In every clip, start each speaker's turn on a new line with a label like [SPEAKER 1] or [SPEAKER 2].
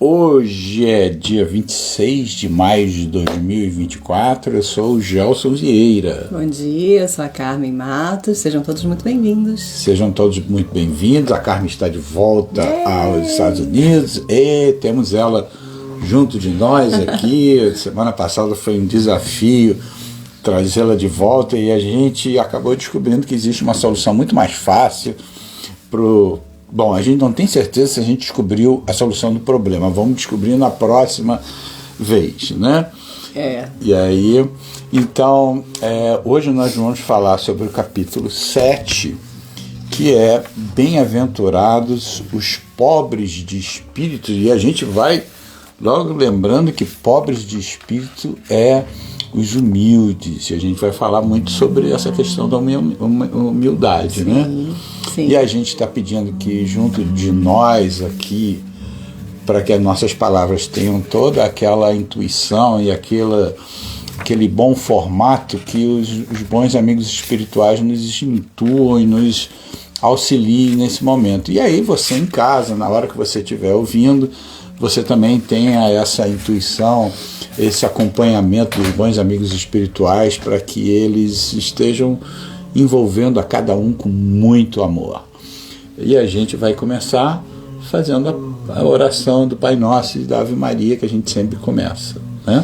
[SPEAKER 1] Hoje é dia 26 de maio de 2024, eu sou o Gelson Vieira.
[SPEAKER 2] Bom dia, eu sou a Carmen Matos, sejam todos muito bem-vindos.
[SPEAKER 1] Sejam todos muito bem-vindos, a Carmen está de volta aos Estados Unidos e temos ela junto de nós aqui. Semana passada foi um desafio trazê-la de volta e a gente acabou descobrindo que existe uma solução muito mais fácil Bom, a gente não tem certeza se a gente descobriu a solução do problema. Vamos descobrir na próxima vez, né? E aí, então, hoje nós vamos falar sobre o capítulo 7, que é Bem-aventurados os pobres de espírito. E a gente vai logo lembrando que pobres de espírito é os humildes. E a gente vai falar muito sobre essa questão da humildade, né?
[SPEAKER 2] Sim.
[SPEAKER 1] E a gente está pedindo que junto de nós aqui, para que as nossas palavras tenham toda aquela intuição e aquele bom formato que os bons amigos espirituais nos intuam e nos auxiliem nesse momento. E aí você em casa, na hora que você estiver ouvindo, você também tenha essa intuição, esse acompanhamento dos bons amigos espirituais para que eles estejam envolvendo a cada um com muito amor. E a gente vai começar fazendo a oração do Pai Nosso e da Ave Maria, que a gente sempre começa, né?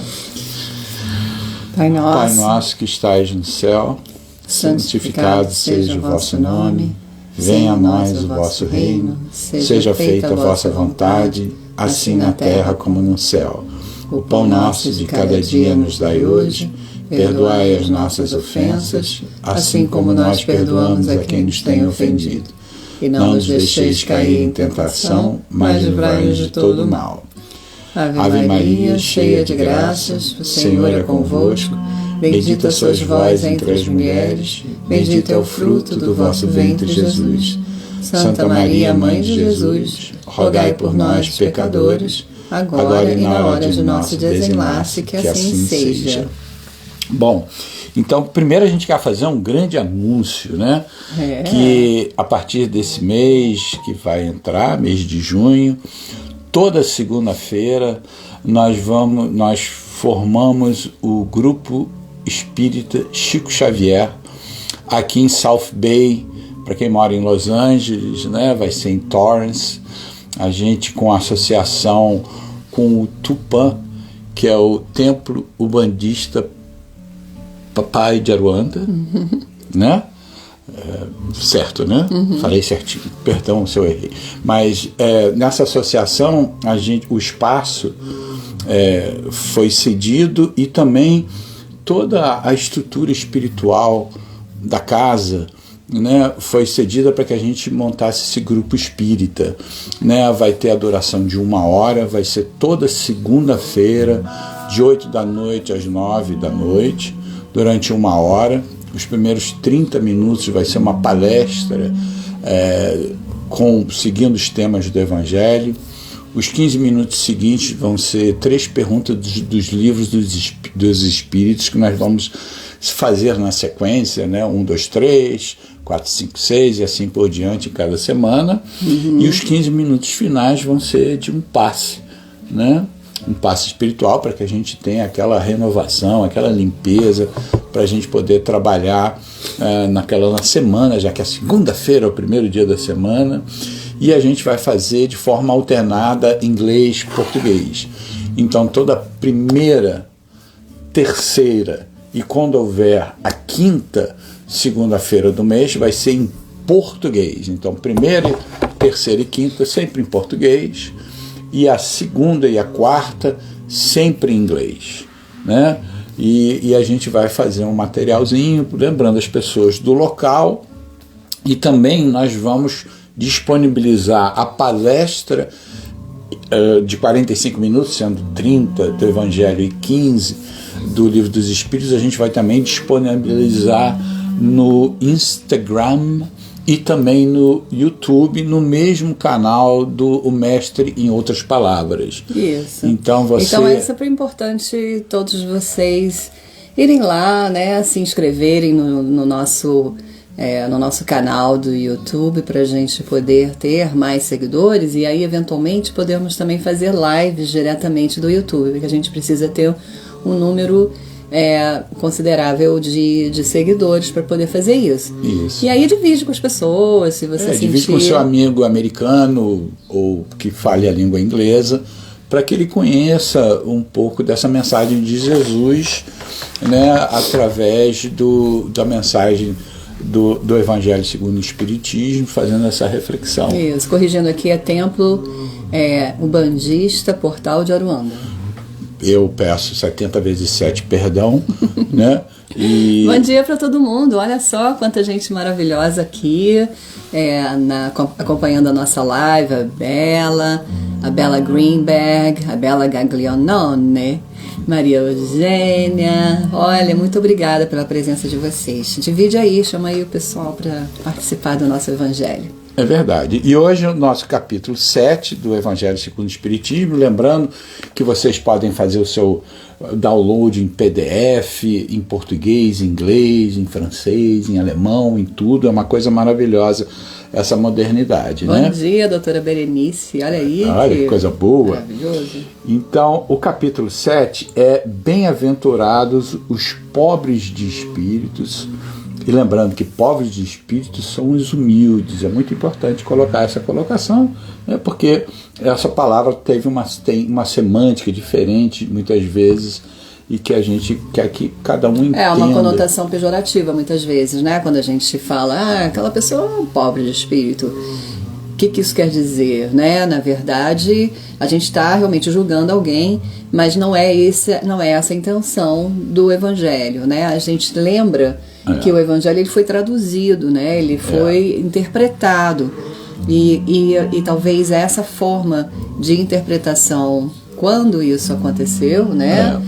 [SPEAKER 2] Pai
[SPEAKER 1] Nosso que estais no céu, santificado seja o vosso nome, venha a nós o vosso reino, seja feita a vossa vontade, assim na terra como no céu. O pão nosso de cada dia nos dai hoje, perdoai as nossas ofensas, assim como nós perdoamos a quem nos tem ofendido. E não nos deixeis cair em tentação, mas livrai-nos de todo o mal. Ave Maria, cheia de graças, o Senhor é convosco. Bendita sois vós entre as mulheres, bendito é o fruto do vosso ventre, Jesus. Santa Maria, Mãe de Jesus, rogai por nós, pecadores, agora e na hora de nosso desenlace, que assim seja. Bom, então primeiro a gente quer fazer um grande anúncio, né? Que a partir desse mês que vai entrar, mês de junho, toda segunda-feira nós formamos o grupo espírita Chico Xavier aqui em South Bay. Para quem mora em Los Angeles, né, vai ser em Torrance. A gente, com a associação com o Tupã, que é o Templo Umbandista Papai de Aruanda, né? Certo, né? Falei certinho, perdão se eu errei. Mas nessa associação, o espaço foi cedido e também toda a estrutura espiritual da casa, né, foi cedida para que a gente montasse esse grupo espírita, né? Vai ter adoração de 1 hora, vai ser toda segunda-feira, de 8 da noite às 9 da noite, durante 1 hora. Os primeiros 30 minutos vai ser uma palestra seguindo os temas do Evangelho. Os 15 minutos seguintes vão ser 3 perguntas dos livros dos Espíritos que nós vamos fazer na sequência, né? 1, 2, 3, 4, 5, 6 e assim por diante em cada semana. E os 15 minutos finais vão ser de um passe, né? Um passe espiritual para que a gente tenha aquela renovação, aquela limpeza, para a gente poder trabalhar na semana, já que a segunda-feira é o primeiro dia da semana, e a gente vai fazer de forma alternada inglês e português. Então toda primeira, terceira e quando houver a quinta segunda-feira do mês vai ser em português. Então primeira, terceira e quinta sempre em português, e a segunda e a quarta sempre em inglês, né? E a gente vai fazer um materialzinho lembrando as pessoas do local, e também nós vamos disponibilizar a palestra de 45 minutos, sendo 30 do Evangelho e 15 do Livro dos Espíritos. A gente vai também disponibilizar no Instagram e também no YouTube, no mesmo canal do O Mestre em Outras Palavras.
[SPEAKER 2] Isso.
[SPEAKER 1] Então
[SPEAKER 2] é super importante todos vocês irem lá, né, se inscreverem no nosso no nosso canal do YouTube para a gente poder ter mais seguidores e aí eventualmente podemos também fazer lives diretamente do YouTube, porque a gente precisa ter um número considerável de seguidores para poder fazer isso.
[SPEAKER 1] Isso.
[SPEAKER 2] E aí divide com as pessoas, se você sentir...
[SPEAKER 1] Divide com o seu amigo americano ou que fale a língua inglesa, para que ele conheça um pouco dessa mensagem de Jesus, né, através da mensagem do Evangelho segundo o Espiritismo, fazendo essa reflexão.
[SPEAKER 2] Isso, corrigindo aqui, é Templo Umbandista, Portal de Aruanda.
[SPEAKER 1] Eu peço 70 vezes 7 perdão, né? E...
[SPEAKER 2] Bom dia para todo mundo, olha só quanta gente maravilhosa aqui, acompanhando a nossa live, a Bela Greenberg, a Bela Gaglionone, Maria Eugênia, olha, muito obrigada pela presença de vocês. Divide aí, chama aí o pessoal para participar do nosso Evangelho.
[SPEAKER 1] É verdade. E hoje o nosso capítulo 7 do Evangelho segundo o Espiritismo, lembrando que vocês podem fazer o seu download em PDF, em português, em inglês, em francês, em alemão, em tudo. É uma coisa maravilhosa essa modernidade.
[SPEAKER 2] Bom dia, doutora Berenice. Olha aí.
[SPEAKER 1] Olha que coisa boa.
[SPEAKER 2] Maravilhoso.
[SPEAKER 1] Então, o capítulo 7 é Bem-aventurados os pobres de espíritos. E lembrando que pobres de espírito são os humildes. É muito importante colocar essa colocação, né, porque essa palavra tem uma semântica diferente, muitas vezes, e que a gente quer que cada um entenda.
[SPEAKER 2] É uma conotação pejorativa, muitas vezes, né? Quando a gente fala, aquela pessoa é um pobre de espírito. O que isso quer dizer, né? Na verdade, a gente está realmente julgando alguém, mas não é essa a intenção do Evangelho, né? A gente lembra que o Evangelho ele foi traduzido, né? Ele foi interpretado e talvez essa forma de interpretação, quando isso aconteceu, né?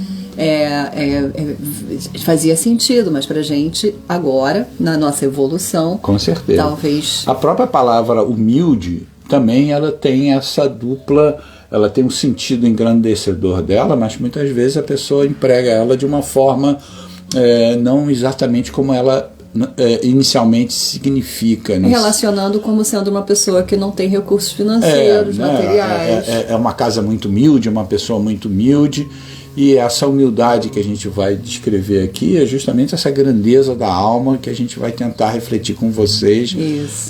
[SPEAKER 2] Fazia sentido, mas pra gente agora, na nossa evolução,
[SPEAKER 1] com certeza,
[SPEAKER 2] talvez...
[SPEAKER 1] A própria palavra humilde também ela tem essa dupla, ela tem um sentido engrandecedor dela, mas muitas vezes a pessoa emprega ela de uma forma não exatamente como ela inicialmente significa.
[SPEAKER 2] Relacionando como sendo uma pessoa que não tem recursos financeiros, materiais.
[SPEAKER 1] É uma casa muito humilde, uma pessoa muito humilde, e essa humildade que a gente vai descrever aqui é justamente essa grandeza da alma que a gente vai tentar refletir com vocês,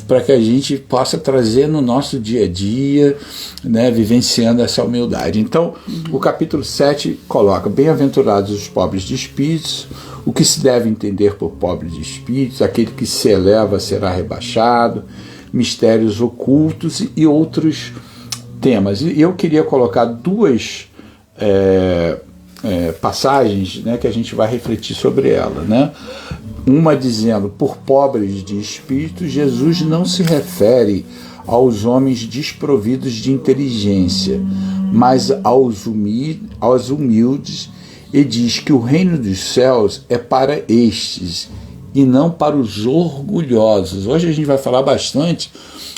[SPEAKER 1] para que a gente possa trazer no nosso dia a dia, né, vivenciando essa humildade. Então, o capítulo 7 coloca: Bem-aventurados os pobres de espíritos, o que se deve entender por pobre de espíritos, aquele que se eleva será rebaixado, mistérios ocultos e outros temas. E eu queria colocar duas passagens, né, que a gente vai refletir sobre ela, né? Uma dizendo: por pobres de espírito, Jesus não se refere aos homens desprovidos de inteligência, mas aos humildes, e diz que o reino dos céus é para estes e não para os orgulhosos. Hoje a gente vai falar bastante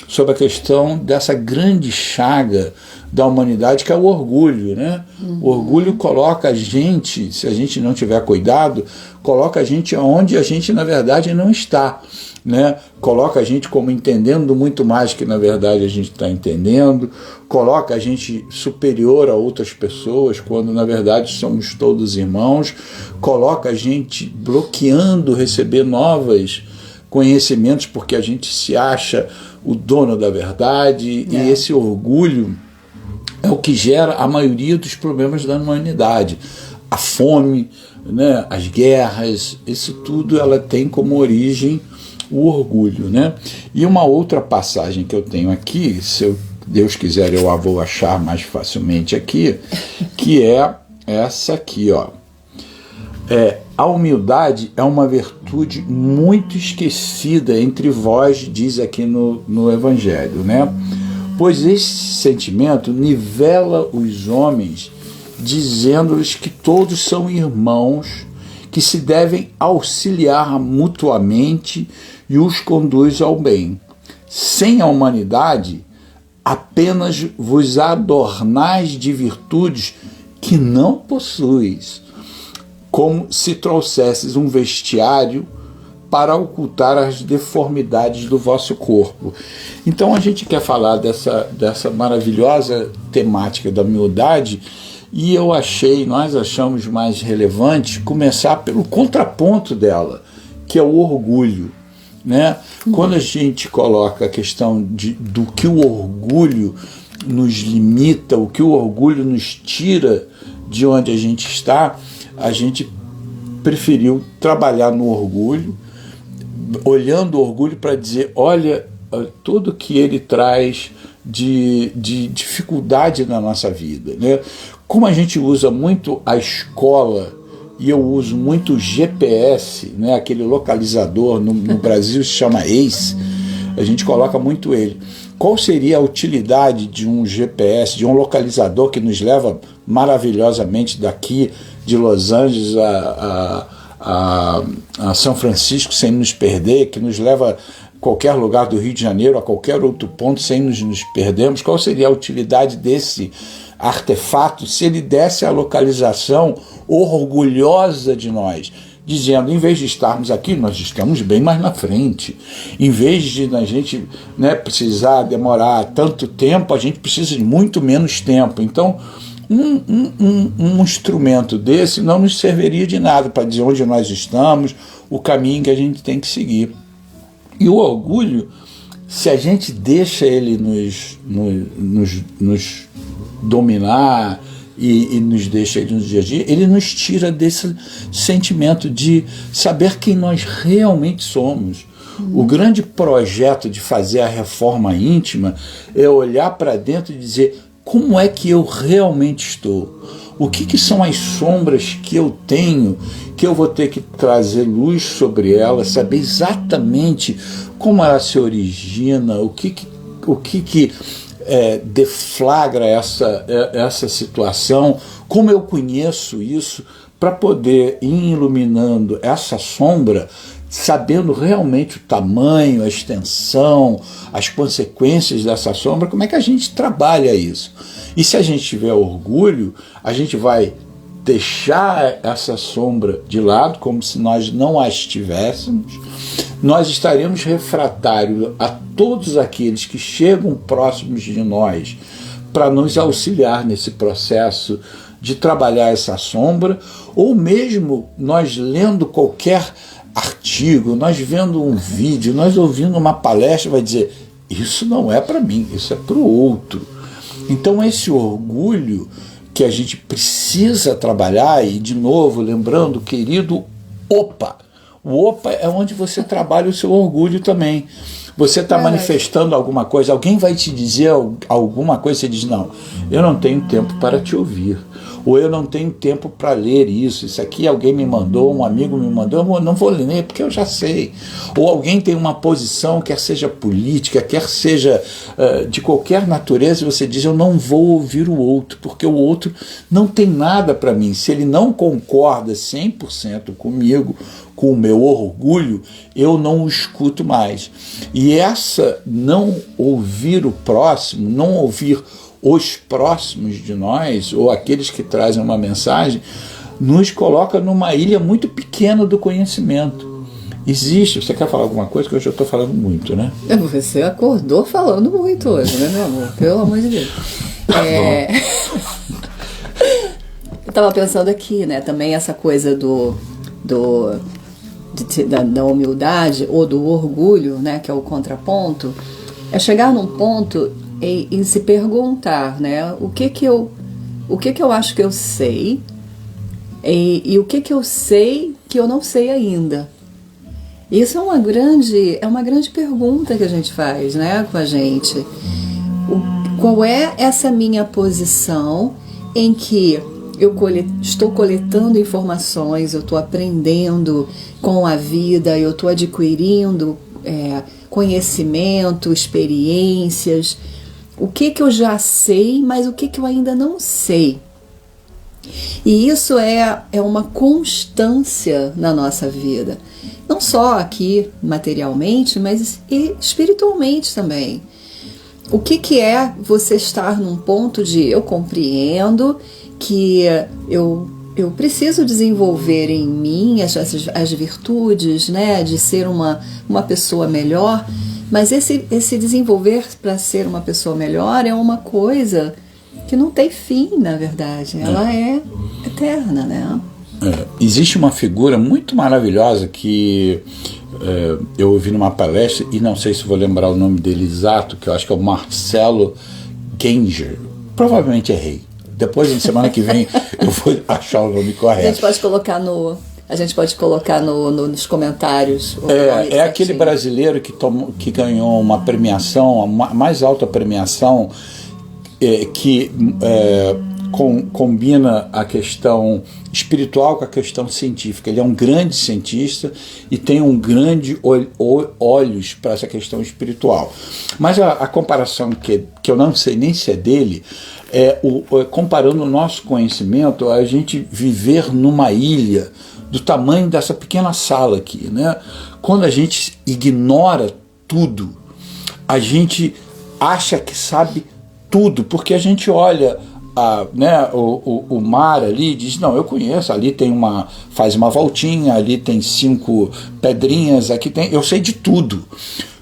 [SPEAKER 1] sobre a questão dessa grande chaga da humanidade, que é o orgulho, né? O orgulho coloca a gente, se a gente não tiver cuidado, coloca a gente onde a gente na verdade não está, né? Coloca a gente como entendendo muito mais que na verdade a gente está entendendo, coloca a gente superior a outras pessoas, quando na verdade somos todos irmãos, coloca a gente bloqueando receber novos conhecimentos, porque a gente se acha o dono da verdade, e esse orgulho é o que gera a maioria dos problemas da humanidade. A fome, né, as guerras, isso tudo ela tem como origem o orgulho, né? E uma outra passagem que eu tenho aqui, se Deus quiser eu a vou achar mais facilmente aqui, que é essa aqui, ó. A humildade é uma virtude muito esquecida entre vós, diz aqui no Evangelho, né? Pois esse sentimento nivela os homens, dizendo-lhes que todos são irmãos, que se devem auxiliar mutuamente e os conduz ao bem. Sem a humanidade, apenas vos adornais de virtudes que não possuis, como se trouxesses um vestiário para ocultar as deformidades do vosso corpo. Então a gente quer falar dessa maravilhosa temática da humildade, e nós achamos mais relevante começar pelo contraponto dela, que é o orgulho, né? Quando a gente coloca a questão do que o orgulho nos limita, o que o orgulho nos tira de onde a gente está, a gente preferiu trabalhar no orgulho, olhando o orgulho para dizer, olha, tudo que ele traz de dificuldade na nossa vida, né? Como a gente usa muito a escola, e eu uso muito o GPS, né? Aquele localizador, no Brasil se chama Waze, a gente coloca muito ele. Qual seria a utilidade de um GPS, de um localizador que nos leva maravilhosamente daqui de Los Angeles a São Francisco sem nos perder, que nos leva a qualquer lugar do Rio de Janeiro, a qualquer outro ponto sem nos perdermos? Qual seria a utilidade desse artefato se ele desse a localização orgulhosa de nós, dizendo, em vez de estarmos aqui, nós estamos bem mais na frente. Em vez de a gente, né, precisar demorar tanto tempo, a gente precisa de muito menos tempo. Então, um instrumento desse não nos serviria de nada para dizer onde nós estamos, o caminho que a gente tem que seguir. E o orgulho, se a gente deixa ele nos dominar e nos deixa ele no dia a dia, ele nos tira desse sentimento de saber quem nós realmente somos. O grande projeto de fazer a reforma íntima é olhar para dentro e dizer, como é que eu realmente estou? O que são as sombras que eu tenho, que eu vou ter que trazer luz sobre elas, saber exatamente como ela se origina, o que deflagra essa situação, como eu conheço isso, para poder ir iluminando essa sombra, sabendo realmente o tamanho, a extensão, as consequências dessa sombra, como é que a gente trabalha isso? E se a gente tiver orgulho, a gente vai deixar essa sombra de lado, como se nós não as tivéssemos. Nós estaremos refratários a todos aqueles que chegam próximos de nós para nos auxiliar nesse processo de trabalhar essa sombra, ou mesmo nós lendo qualquer artigo, nós vendo um vídeo, nós ouvindo uma palestra, vai dizer, isso não é para mim, isso é para o outro. Então esse orgulho que a gente precisa trabalhar, e de novo, lembrando, querido, opa! O opa é onde você trabalha o seu orgulho também. Você está manifestando alguma coisa, alguém vai te dizer alguma coisa, você diz, não, eu não tenho tempo para te ouvir, ou eu não tenho tempo para ler isso aqui alguém me mandou, um amigo me mandou, eu não vou ler porque eu já sei. Ou alguém tem uma posição, quer seja política, quer seja de qualquer natureza, e você diz, eu não vou ouvir o outro, porque o outro não tem nada para mim. Se ele não concorda 100% comigo, com o meu orgulho, eu não o escuto mais. E essa não ouvir o próximo, não ouvir os próximos de nós, ou aqueles que trazem uma mensagem, nos coloca numa ilha muito pequena do conhecimento. Existe, você quer falar alguma coisa? Que hoje eu estou falando muito, né?
[SPEAKER 2] Você acordou falando muito hoje, né, meu amor? Pelo amor de Deus. Eu estava pensando aqui, né, também essa coisa da humildade ou do orgulho, né, que é o contraponto, é chegar num ponto em se perguntar, né, o que eu acho que eu sei e o que eu sei que eu não sei ainda. Isso é uma grande pergunta que a gente faz, né, com a gente. Qual é essa minha posição em que eu estou coletando informações, eu estou aprendendo com a vida, eu estou adquirindo conhecimento, experiências, o que eu já sei, mas o que eu ainda não sei. E isso é uma constância na nossa vida, não só aqui materialmente, mas espiritualmente também. O que é você estar num ponto de eu compreendo que eu eu preciso desenvolver em mim as virtudes, né, de ser uma pessoa melhor, mas esse desenvolver para ser uma pessoa melhor é uma coisa que não tem fim, na verdade. Ela é eterna, né?
[SPEAKER 1] Existe uma figura muito maravilhosa que eu ouvi numa palestra, e não sei se vou lembrar o nome dele exato, que eu acho que é o Marcelo Genger. Provavelmente errei. Depois, na semana que vem, eu vou achar o nome correto.
[SPEAKER 2] A gente pode colocar nos comentários.
[SPEAKER 1] É aquele brasileiro que ganhou uma premiação, a mais alta premiação, que combina a questão espiritual com a questão científica. Ele é um grande cientista e tem um grande olhos para essa questão espiritual. Mas a comparação que eu não sei nem se é dele, comparando o nosso conhecimento a gente viver numa ilha do tamanho dessa pequena sala aqui, né? Quando a gente ignora tudo, a gente acha que sabe tudo, porque a gente olha o mar ali e diz, não, eu conheço, ali faz uma voltinha, ali tem 5 pedrinhas, aqui tem, eu sei de tudo.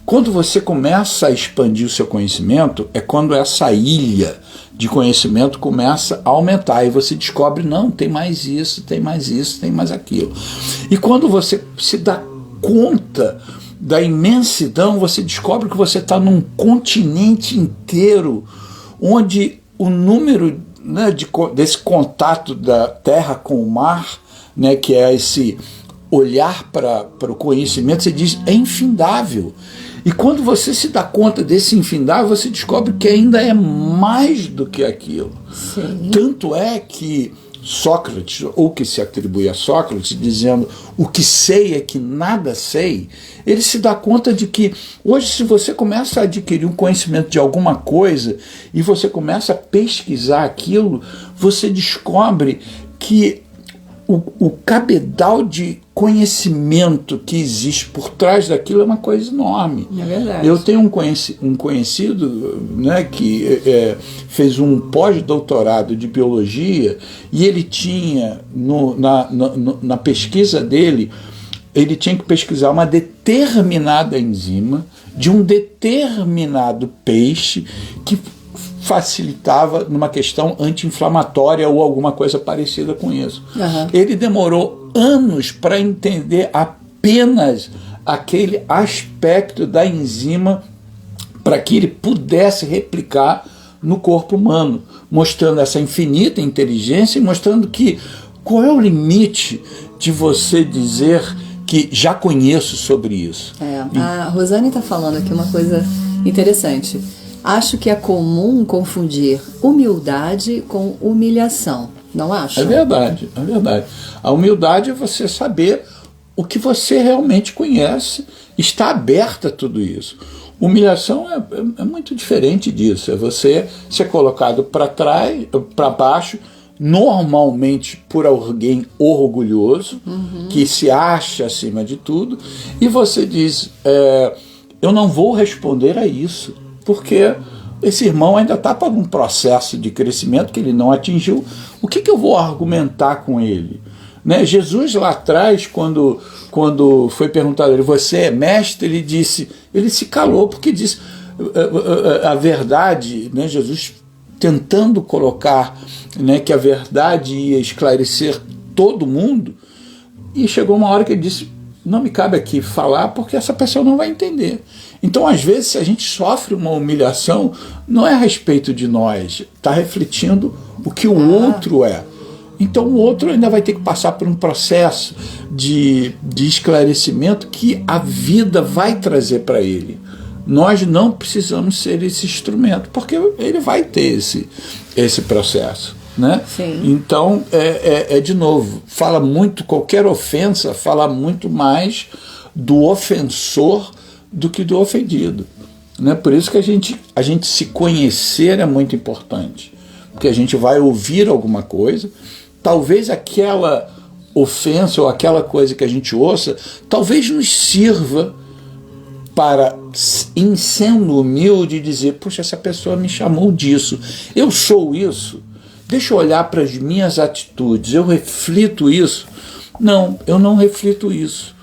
[SPEAKER 1] Quando você começa a expandir o seu conhecimento, é quando essa ilha de conhecimento começa a aumentar, e você descobre, não, tem mais isso, tem mais isso, tem mais aquilo. E quando você se dá conta da imensidão, você descobre que você está num continente inteiro, onde o número, né, desse contato da terra com o mar, né, que é esse olhar para o conhecimento, você diz, é infindável. E quando você se dá conta desse infindável, você descobre que ainda é mais do que aquilo.
[SPEAKER 2] Sim.
[SPEAKER 1] Tanto é que Sócrates, ou que se atribui a Sócrates, dizendo o que sei é que nada sei, ele se dá conta de que hoje, se você começa a adquirir um conhecimento de alguma coisa e você começa a pesquisar aquilo, você descobre que o cabedal de conhecimento que existe por trás daquilo é uma coisa enorme.
[SPEAKER 2] É verdade.
[SPEAKER 1] Eu tenho um conhecido, né, que fez um pós-doutorado de biologia, e ele tinha, na pesquisa dele, ele tinha que pesquisar uma determinada enzima de um determinado peixe que facilitava numa questão anti-inflamatória ou alguma coisa parecida com isso.
[SPEAKER 2] Uhum.
[SPEAKER 1] Ele demorou anos para entender apenas aquele aspecto da enzima para que ele pudesse replicar no corpo humano, mostrando essa infinita inteligência e mostrando que qual é o limite de você dizer que já conheço sobre isso.
[SPEAKER 2] A Rosane está falando aqui uma coisa interessante. Acho que é comum confundir humildade com humilhação, não acho?
[SPEAKER 1] É verdade, é verdade. A humildade é você saber o que você realmente conhece, está aberta a tudo isso. Humilhação é muito diferente disso, é você ser colocado para trás, para baixo, normalmente por alguém orgulhoso, que se acha acima de tudo, e você diz, eu não vou responder a isso, porque esse irmão ainda está para um processo de crescimento que ele não atingiu. O que eu vou argumentar com ele? Né? Jesus lá atrás, quando foi perguntado a ele, você é mestre? Ele se calou, porque disse a verdade, né? Jesus tentando colocar, né, que a verdade ia esclarecer todo mundo, e chegou uma hora que ele disse, não me cabe aqui falar porque essa pessoa não vai entender. Então, às vezes, se a gente sofre uma humilhação, não é a respeito de nós, está refletindo o que o outro é. Então, o outro ainda vai ter que passar por um processo de esclarecimento que a vida vai trazer para ele. Nós não precisamos ser esse instrumento, porque ele vai ter esse processo. Né?
[SPEAKER 2] Sim.
[SPEAKER 1] Então, de novo, fala muito, qualquer ofensa fala muito mais do ofensor do que do ofendido. Né? Por isso que a gente se conhecer é muito importante, porque a gente vai ouvir alguma coisa, talvez aquela ofensa ou aquela coisa que a gente ouça, talvez nos sirva para, em sendo humilde, dizer, puxa, essa pessoa me chamou disso, eu sou isso. deixa eu olhar para as minhas atitudes, eu reflito isso? Não, eu não reflito isso.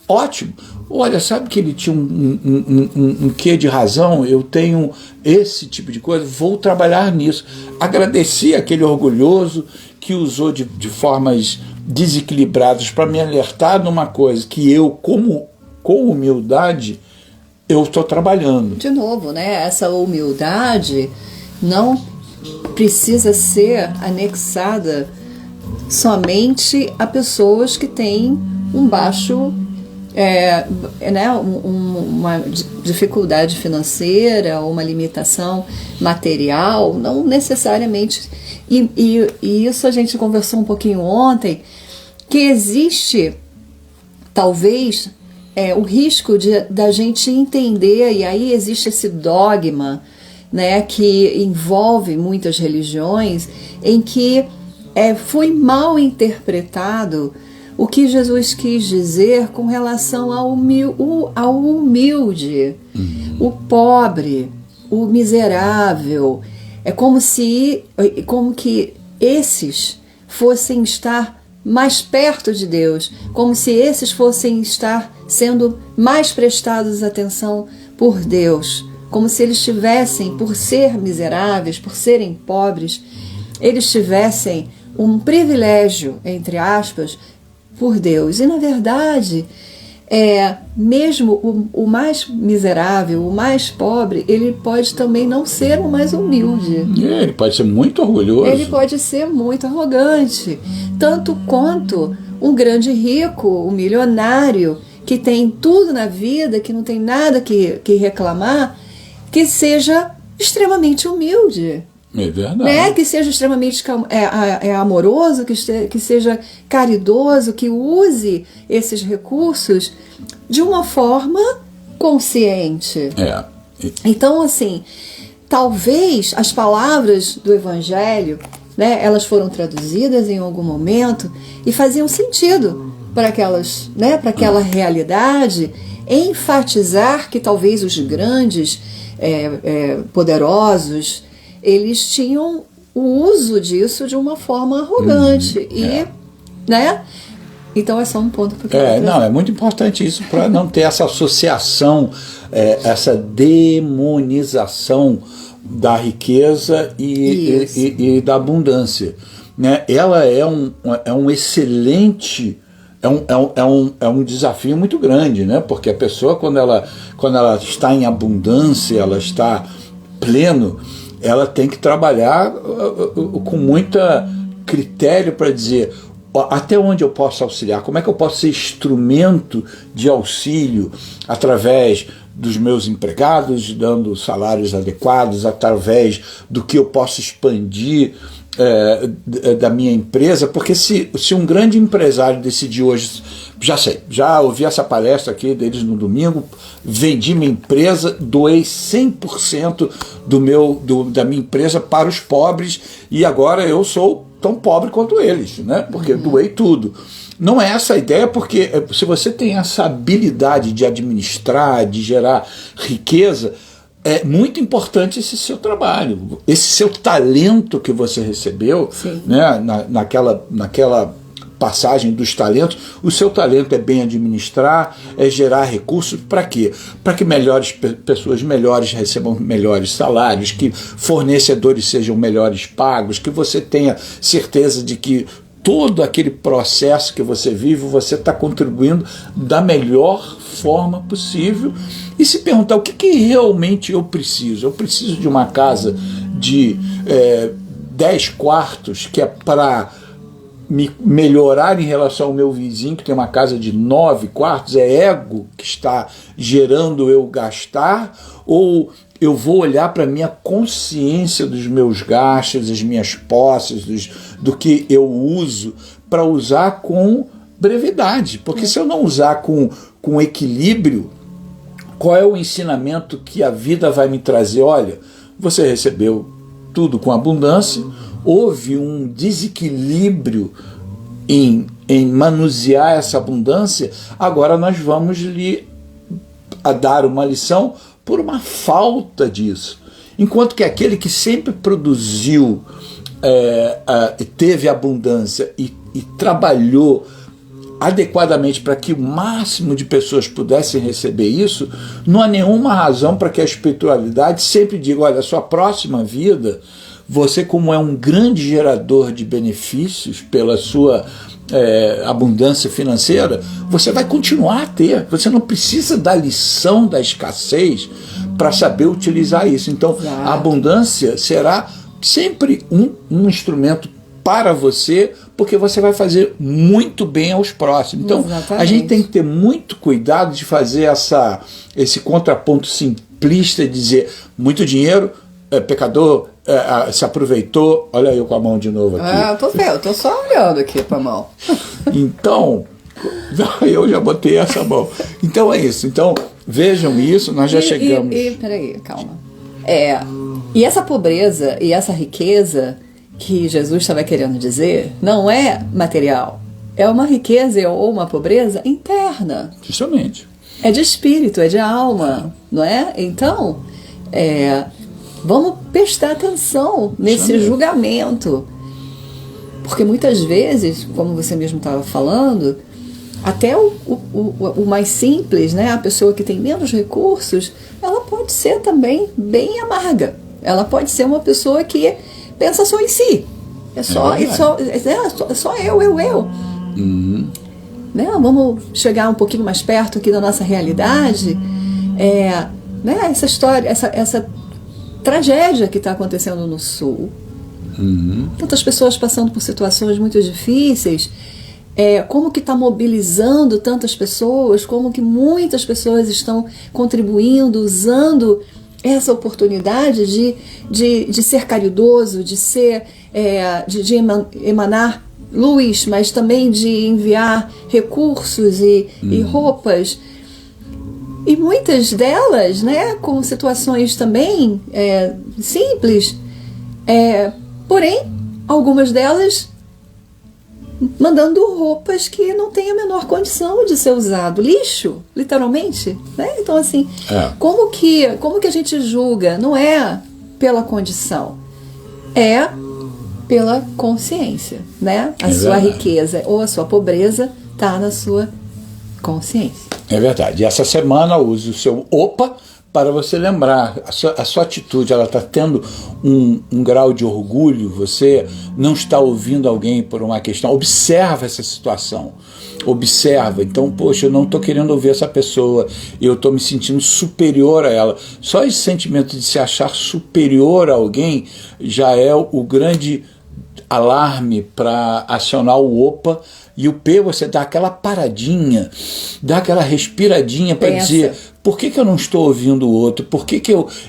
[SPEAKER 1] Ótimo. Olha, sabe que ele tinha um quê de razão? Eu tenho esse tipo de coisa, vou trabalhar nisso. Agradeci aquele orgulhoso que usou de formas desequilibradas para me alertar numa coisa que eu, com humildade, eu estou trabalhando.
[SPEAKER 2] De novo, né? Essa humildade não precisa ser anexada somente a pessoas que têm um baixo, né, uma dificuldade financeira, uma limitação material, não necessariamente. E isso a gente conversou um pouquinho ontem, que existe, talvez, o risco da gente entender, e aí existe esse dogma, né, que envolve muitas religiões, em que foi mal interpretado o que Jesus quis dizer com relação ao humilde, o pobre, o miserável. É como que esses fossem estar mais perto de Deus, como se esses fossem estar sendo mais prestados atenção por Deus, como se eles tivessem, por ser miseráveis, por serem pobres, eles tivessem um privilégio, entre aspas, por Deus. E, na verdade, mesmo o mais miserável, o mais pobre, ele pode também não ser o mais humilde.
[SPEAKER 1] Ele pode ser muito orgulhoso.
[SPEAKER 2] Ele pode ser muito arrogante. Tanto quanto um grande rico, um milionário, que tem tudo na vida, que não tem nada que reclamar, que seja extremamente humilde.
[SPEAKER 1] É verdade.
[SPEAKER 2] Né? Que seja extremamente amoroso, que seja caridoso, que use esses recursos de uma forma consciente. Então, assim, talvez as palavras do Evangelho, né, elas foram traduzidas em algum momento e faziam sentido para aquelas, né, para aquela realidade, enfatizar que talvez os grandes, poderosos, eles tinham o uso disso de uma forma arrogante. Né? Então é só um ponto que eu queria trazer.
[SPEAKER 1] Não, é muito importante isso para não ter essa associação, essa demonização da riqueza e da abundância. Né? Ela é um excelente, é um desafio muito grande, né? Porque a pessoa, quando ela está em abundância, ela está pleno, ela tem que trabalhar com muito critério para dizer até onde eu posso auxiliar, como é que eu posso ser instrumento de auxílio através dos meus empregados, dando salários adequados, através do que eu posso expandir da minha empresa, porque se um grande empresário decidir hoje, já ouvi essa palestra aqui deles no domingo, vendi minha empresa, doei 100% da minha empresa para os pobres e agora eu sou tão pobre quanto eles, né? Porque eu doei tudo. Não é essa a ideia, porque se você tem essa habilidade de administrar, de gerar riqueza, é muito importante esse seu trabalho, esse seu talento que você recebeu, né, naquela passagem dos talentos. O seu talento é bem administrar, é gerar recursos. Para quê? Para que pessoas melhores recebam melhores salários, que fornecedores sejam melhores pagos, que você tenha certeza de que todo aquele processo que você vive, você está contribuindo da melhor forma possível. E se perguntar o que realmente eu preciso. Eu preciso de uma casa de 10 quartos, que é para me melhorar em relação ao meu vizinho, que tem uma casa de 9 quartos. É ego que está gerando eu gastar? Ou eu vou olhar para a minha consciência dos meus gastos, das minhas posses, do que eu uso, para usar com brevidade? Porque se eu não usar com equilíbrio, qual é o ensinamento que a vida vai me trazer? Olha, você recebeu tudo com abundância, houve um desequilíbrio em manusear essa abundância, agora nós vamos lhe dar uma lição por uma falta disso. Enquanto que aquele que sempre produziu teve abundância e trabalhou adequadamente para que o máximo de pessoas pudessem receber isso, não há nenhuma razão para que a espiritualidade sempre diga, olha, a sua próxima vida, você como é um grande gerador de benefícios pela sua abundância financeira, você vai continuar a ter, você não precisa da lição da escassez para saber utilizar isso. Então, a abundância será sempre um instrumento para você, porque você vai fazer muito bem aos próximos. Então, a gente tem que ter muito cuidado de fazer esse contraponto simplista, de dizer, muito dinheiro, pecador, se aproveitou. Olha eu com a mão de novo aqui.
[SPEAKER 2] Eu tô só olhando aqui para a mão.
[SPEAKER 1] Então, eu já botei essa mão. Então é isso. Então, vejam isso, nós já chegamos.
[SPEAKER 2] Peraí, calma. E essa pobreza e essa riqueza que Jesus estava querendo dizer não é material. É uma riqueza ou uma pobreza interna.
[SPEAKER 1] Justamente.
[SPEAKER 2] É de espírito, é de alma, não é? Então, vamos prestar atenção nesse julgamento. Porque muitas vezes, como você mesmo estava falando, até o mais simples, né? A pessoa que tem menos recursos, ela pode ser também bem amarga. Ela pode ser uma pessoa que pensa só em si. É só eu.
[SPEAKER 1] Uhum.
[SPEAKER 2] Né? Vamos chegar um pouquinho mais perto aqui da nossa realidade. Né? Essa história, essa tragédia que está acontecendo no Sul.
[SPEAKER 1] Uhum.
[SPEAKER 2] Tantas pessoas passando por situações muito difíceis. Como que está mobilizando tantas pessoas, como que muitas pessoas estão contribuindo, usando essa oportunidade de ser caridoso, de ser de emanar luz, mas também de enviar recursos e roupas. E muitas delas, né, com situações também simples, porém, algumas delas mandando roupas que não têm a menor condição de ser usado. Lixo, literalmente. Né? Então, assim, como que a gente julga? Não é pela condição, é pela consciência. Né? A sua riqueza ou a sua pobreza está na sua consciência.
[SPEAKER 1] É verdade. E essa semana use o seu OPA para você lembrar, a sua atitude, ela está tendo um grau de orgulho, você não está ouvindo alguém por uma questão, observa essa situação, observa, então, poxa, eu não estou querendo ouvir essa pessoa, eu estou me sentindo superior a ela. Só esse sentimento de se achar superior a alguém já é o grande alarme para acionar o OPA. E o P, você dá aquela paradinha, dá aquela respiradinha para dizer, por que eu não estou ouvindo o outro? Por que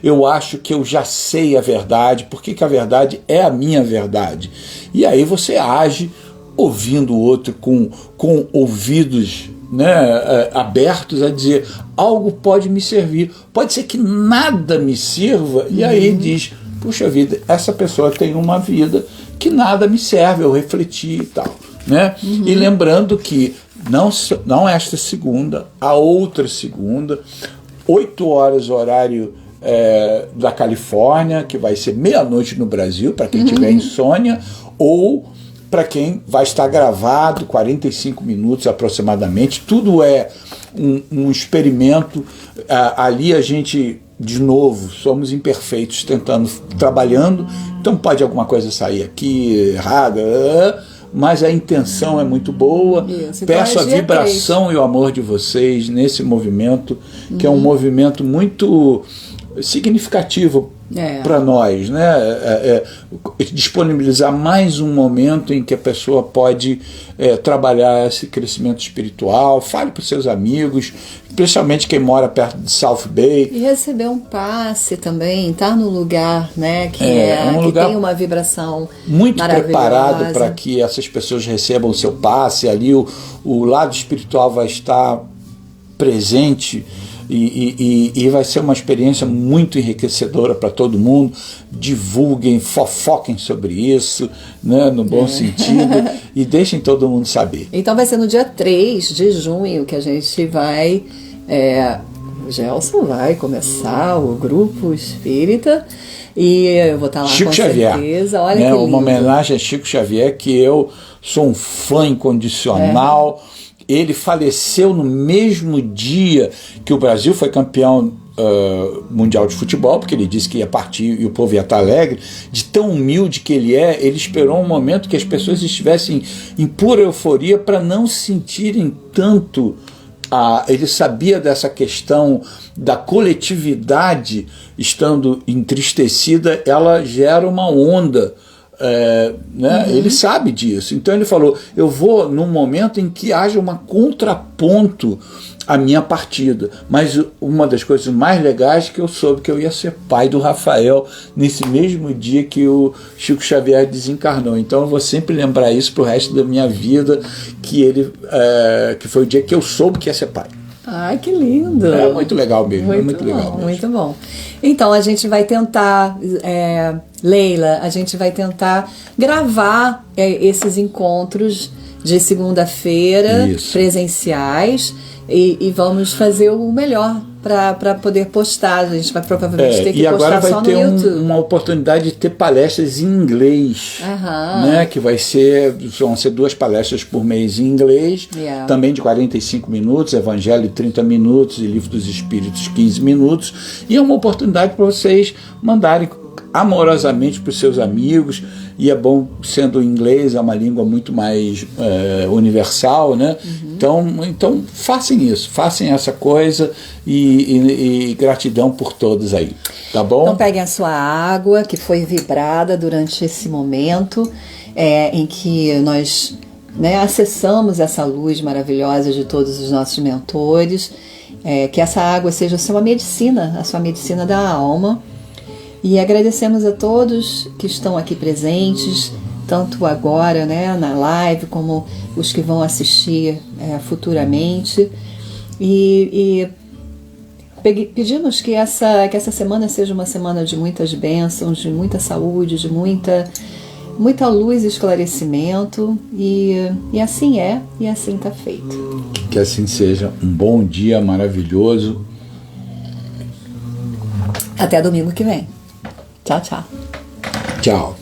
[SPEAKER 1] eu acho que eu já sei a verdade? Por que a verdade é a minha verdade? E aí você age ouvindo o outro com ouvidos, né, abertos a dizer, algo pode me servir. Pode ser que nada me sirva, e aí diz, puxa vida, essa pessoa tem uma vida que nada me serve, eu refleti e tal. Né? E lembrando que não esta segunda, a outra segunda, 8 horas horário da Califórnia, que vai ser meia-noite no Brasil, para quem tiver insônia, ou para quem vai estar gravado, 45 minutos aproximadamente. Tudo é um experimento. Ali a gente, de novo, somos imperfeitos, trabalhando, então pode alguma coisa sair aqui errada, mas a intenção é muito boa. Isso, peço a vibração e o amor de vocês nesse movimento, que é um movimento muito significativo para nós, né? Disponibilizar mais um momento em que a pessoa pode trabalhar esse crescimento espiritual. Fale para os seus amigos, especialmente quem mora perto de South Bay.
[SPEAKER 2] E receber um passe também, estar no lugar, né, que
[SPEAKER 1] lugar
[SPEAKER 2] tem uma vibração
[SPEAKER 1] muito preparado para que essas pessoas recebam o seu passe. Ali o lado espiritual vai estar presente. E vai ser uma experiência muito enriquecedora para todo mundo. Divulguem, fofoquem sobre isso, né, no bom sentido, e deixem todo mundo saber.
[SPEAKER 2] Então vai ser no dia 3 de junho que a gente vai, o Gelson vai começar o grupo espírita, E eu vou estar lá
[SPEAKER 1] Chico
[SPEAKER 2] com
[SPEAKER 1] Xavier,
[SPEAKER 2] certeza. Olha
[SPEAKER 1] né?
[SPEAKER 2] que lindo.
[SPEAKER 1] Uma homenagem a Chico Xavier, que eu sou um fã incondicional. Ele faleceu no mesmo dia que o Brasil foi campeão mundial de futebol, porque ele disse que ia partir e o povo ia estar alegre. De tão humilde que ele é, ele esperou um momento que as pessoas estivessem em pura euforia para não sentirem tanto. Ele sabia dessa questão da coletividade estando entristecida, ela gera uma onda. Né? Ele sabe disso. Então ele falou, eu vou num momento em que haja um contraponto à minha partida. Mas uma das coisas mais legais é que eu soube que eu ia ser pai do Rafael nesse mesmo dia que o Chico Xavier desencarnou. Então eu vou sempre lembrar isso pro resto da minha vida, que foi o dia que eu soube que ia ser pai.
[SPEAKER 2] Ai, que lindo!
[SPEAKER 1] É muito legal mesmo.
[SPEAKER 2] Muito bom, muito bom. Então, a gente vai tentar, Leila, a gente vai tentar gravar esses encontros de segunda-feira presenciais e vamos fazer o melhor para poder postar. A gente vai provavelmente ter que postar só no YouTube. E agora vai ter
[SPEAKER 1] uma oportunidade de ter palestras em inglês, né? Que vão ser 2 palestras por mês em inglês, também de 45 minutos, Evangelho 30 minutos e Livro dos Espíritos 15 minutos. E é uma oportunidade para vocês mandarem amorosamente para os seus amigos, e é bom, sendo o inglês, é uma língua muito mais universal, né? Então façam isso, façam essa coisa e gratidão por todos aí, tá bom?
[SPEAKER 2] Então peguem a sua água, que foi vibrada durante esse momento em que nós acessamos essa luz maravilhosa de todos os nossos mentores, que essa água seja a sua medicina da alma. E agradecemos a todos que estão aqui presentes, tanto agora, né, na live, como os que vão assistir futuramente. E pedimos que essa semana seja uma semana de muitas bênçãos, de muita saúde, de muita luz e esclarecimento. E assim é, e assim está feito.
[SPEAKER 1] Que assim seja. Um bom dia maravilhoso.
[SPEAKER 2] Até domingo que vem. Tchau, tchau.
[SPEAKER 1] Tchau.